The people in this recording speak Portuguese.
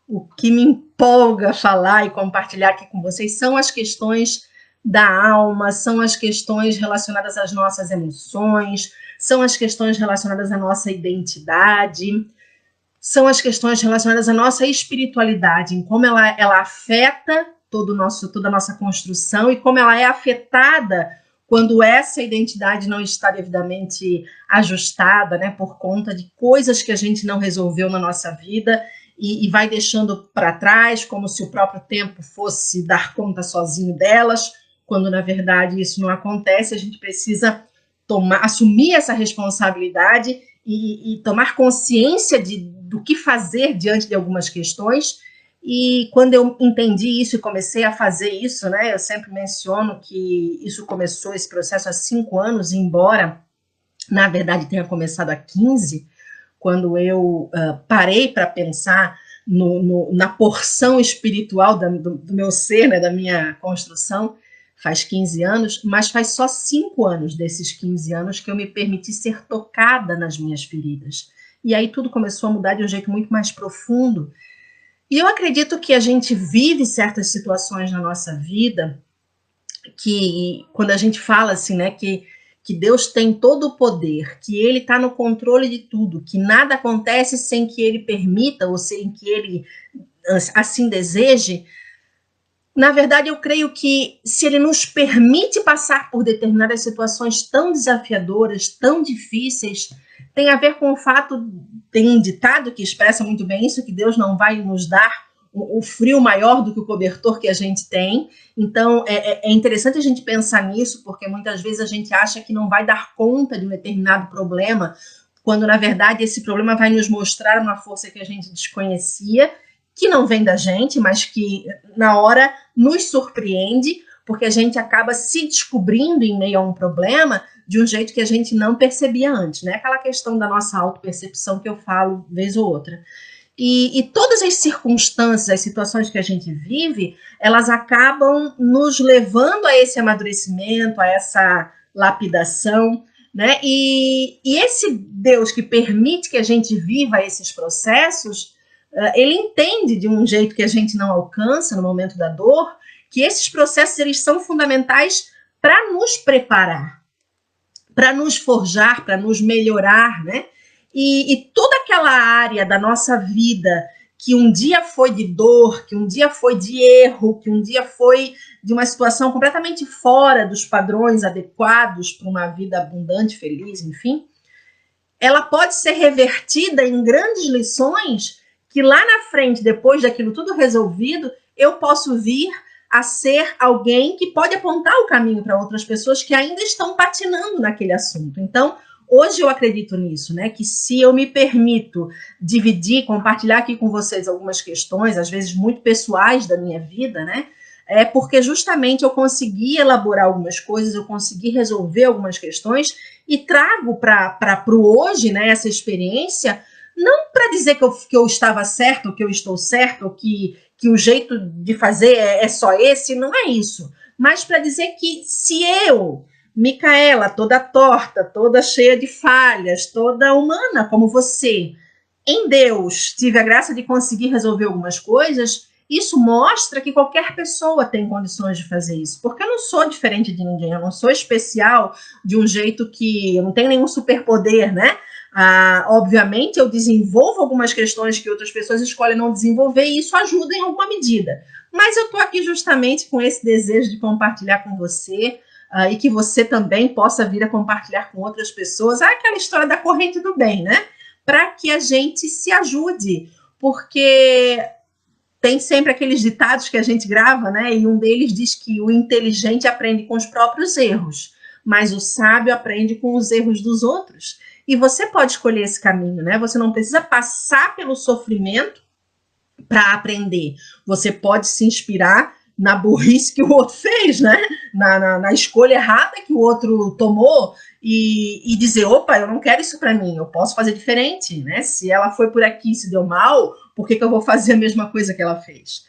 o que me empolga falar e compartilhar aqui com vocês são as questões da alma, são as questões relacionadas às nossas emoções, são as questões relacionadas à nossa identidade, são as questões relacionadas à nossa espiritualidade, em como ela afeta toda a nossa construção e como ela é afetada quando essa identidade não está devidamente ajustada, né, por conta de coisas que a gente não resolveu na nossa vida e vai deixando para trás, como se o próprio tempo fosse dar conta sozinho delas, quando na verdade isso não acontece. A gente precisa assumir essa responsabilidade e tomar consciência do que fazer diante de algumas questões. E quando eu entendi isso e comecei a fazer isso, né, eu sempre menciono que isso começou, esse processo, há 5 anos, embora, na verdade, tenha começado há 15, quando eu parei para pensar na porção espiritual do meu ser, né, da minha construção, faz 15 anos, mas faz só 5 anos desses 15 anos que eu me permiti ser tocada nas minhas feridas. E aí tudo começou a mudar de um jeito muito mais profundo. E eu acredito que a gente vive certas situações na nossa vida que, quando a gente fala assim, né, que Deus tem todo o poder, que Ele está no controle de tudo, que nada acontece sem que Ele permita ou sem que Ele assim deseje. Na verdade, eu creio que se Ele nos permite passar por determinadas situações tão desafiadoras, tão difíceis, tem a ver com o fato, tem um ditado que expressa muito bem isso, que Deus não vai nos dar o frio maior do que o cobertor que a gente tem. Então, é interessante a gente pensar nisso, porque muitas vezes a gente acha que não vai dar conta de um determinado problema, quando, na verdade, esse problema vai nos mostrar uma força que a gente desconhecia, que não vem da gente, mas que, na hora, nos surpreende, porque a gente acaba se descobrindo em meio a um problema de um jeito que a gente não percebia antes, né? Aquela questão da nossa autopercepção que eu falo vez ou outra. E todas as circunstâncias, as situações que a gente vive, elas acabam nos levando a esse amadurecimento, a essa lapidação, né? E esse Deus que permite que a gente viva esses processos, ele entende de um jeito que a gente não alcança no momento da dor, que esses processos eles são fundamentais para nos preparar, para nos forjar, para nos melhorar, né? E toda aquela área da nossa vida que um dia foi de dor, que um dia foi de erro, que um dia foi de uma situação completamente fora dos padrões adequados para uma vida abundante, feliz, enfim, ela pode ser revertida em grandes lições que lá na frente, depois daquilo tudo resolvido, eu posso vir a ser alguém que pode apontar o caminho para outras pessoas que ainda estão patinando naquele assunto. Então, hoje eu acredito nisso, né? Que se eu me permito dividir, compartilhar aqui com vocês algumas questões, às vezes muito pessoais da minha vida, né? É porque justamente eu consegui elaborar algumas coisas, eu consegui resolver algumas questões e trago para o hoje, né, essa experiência, não para dizer que eu estava certo, que eu estou certo, que o jeito de fazer é só esse, não é isso. Mas para dizer que se eu, Micaela, toda torta, toda cheia de falhas, toda humana como você, em Deus, tive a graça de conseguir resolver algumas coisas, isso mostra que qualquer pessoa tem condições de fazer isso. Porque eu não sou diferente de ninguém, eu não sou especial de um jeito que eu não tenho nenhum superpoder, né? Obviamente, eu desenvolvo algumas questões que outras pessoas escolhem não desenvolver e isso ajuda em alguma medida. Mas eu estou aqui justamente com esse desejo de compartilhar com você e que você também possa vir a compartilhar com outras pessoas. Aquela história da corrente do bem, né? Para que a gente se ajude, porque tem sempre aqueles ditados que a gente grava, né? E um deles diz que o inteligente aprende com os próprios erros, mas o sábio aprende com os erros dos outros. E você pode escolher esse caminho, né? Você não precisa passar pelo sofrimento para aprender. Você pode se inspirar na burrice que o outro fez, né? Na escolha errada que o outro tomou e dizer, opa, eu não quero isso para mim, eu posso fazer diferente, né? Se ela foi por aqui e se deu mal, por que eu vou fazer a mesma coisa que ela fez?